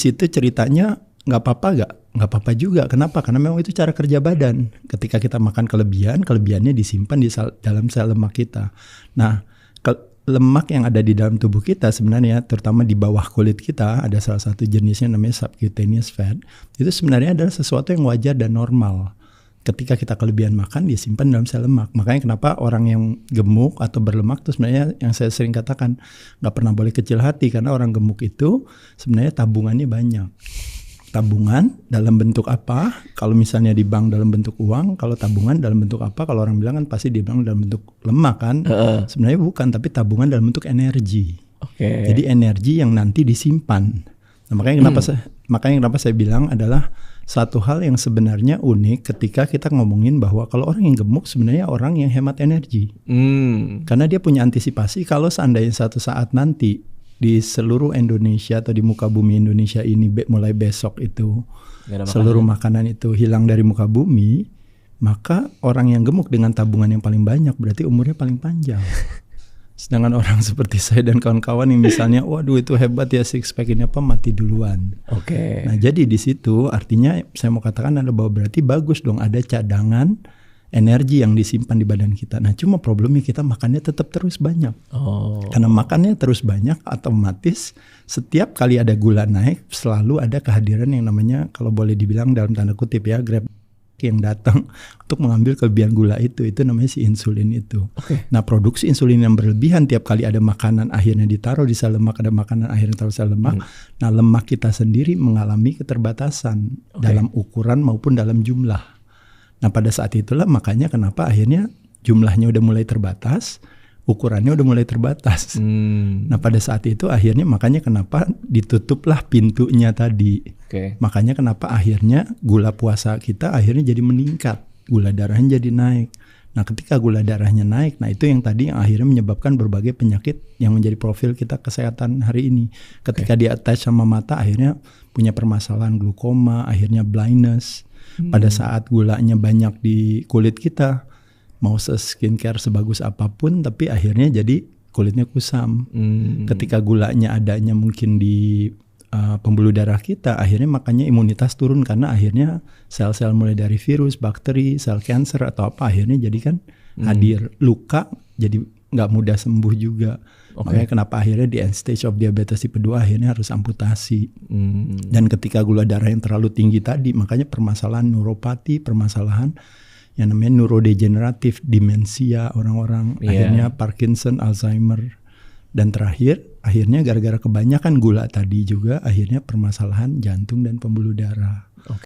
situ ceritanya nggak apa-apa juga. Kenapa? Karena memang itu cara kerja badan. Ketika kita makan kelebihannya disimpan di dalam sel lemak kita. Nah, lemak yang ada di dalam tubuh kita sebenarnya, terutama di bawah kulit kita, ada salah satu jenisnya namanya subcutaneous fat. Itu sebenarnya adalah sesuatu yang wajar dan normal. Ketika kita kelebihan makan, disimpan dalam sel lemak. Makanya kenapa orang yang gemuk atau berlemak itu sebenarnya yang saya sering katakan nggak pernah boleh kecil hati, karena orang gemuk itu sebenarnya tabungannya banyak. Tabungan dalam bentuk apa? Kalau misalnya di bank dalam bentuk uang, kalau tabungan dalam bentuk apa? Kalau orang bilang kan pasti dibilang dalam bentuk lemak kan? Sebenarnya bukan, tapi tabungan dalam bentuk energi. Jadi energi yang nanti disimpan. Nah, makanya kenapa saya bilang adalah satu hal yang sebenarnya unik ketika kita ngomongin bahwa kalau orang yang gemuk sebenarnya orang yang hemat energi. Karena dia punya antisipasi kalau seandainya satu saat nanti di seluruh Indonesia atau di muka bumi Indonesia ini mulai besok itu seluruh makanan itu hilang dari muka bumi, maka orang yang gemuk dengan tabungan yang paling banyak berarti umurnya paling panjang. Sedangkan orang seperti saya dan kawan-kawan yang misalnya, waduh itu hebat ya six pack ini apa, mati duluan. Nah jadi di situ artinya saya mau katakan adalah bahwa berarti bagus dong ada cadangan energi yang disimpan di badan kita. Nah cuma problemnya kita makannya tetap terus banyak. Karena makannya terus banyak, otomatis setiap kali ada gula naik selalu ada kehadiran yang namanya, kalau boleh dibilang dalam tanda kutip ya, grab yang datang untuk mengambil kelebihan gula itu namanya si insulin itu. Nah produksi insulin yang berlebihan tiap kali ada makanan akhirnya ditaruh di sel lemak, ada makanan akhirnya taruh sel lemak. Nah lemak kita sendiri mengalami keterbatasan dalam ukuran maupun dalam jumlah. Nah pada saat itulah makanya kenapa akhirnya jumlahnya udah mulai terbatas, ukurannya udah mulai terbatas. Nah pada saat itu akhirnya makanya kenapa ditutuplah pintunya tadi. Makanya kenapa akhirnya gula puasa kita akhirnya jadi meningkat, gula darahnya jadi naik. Nah ketika gula darahnya naik, nah itu yang tadi yang akhirnya menyebabkan berbagai penyakit yang menjadi profil kita kesehatan hari ini. Ketika dia attach sama mata akhirnya punya permasalahan glaukoma, akhirnya blindness. Pada saat gulanya banyak di kulit kita, mau skincare sebagus apapun tapi akhirnya jadi kulitnya kusam. Ketika gulanya adanya mungkin di pembuluh darah kita, akhirnya makanya imunitas turun karena akhirnya sel-sel mulai dari virus, bakteri, sel kanker atau apa akhirnya jadi kan hadir. Luka jadi nggak mudah sembuh juga. Makanya kenapa akhirnya di end stage of diabetes tipe 2 akhirnya harus amputasi. Dan ketika gula darah yang terlalu tinggi tadi, makanya permasalahan neuropati, permasalahan yang namanya neurodegeneratif, demensia orang-orang, akhirnya Parkinson, Alzheimer. Dan terakhir, akhirnya gara-gara kebanyakan gula tadi juga akhirnya permasalahan jantung dan pembuluh darah.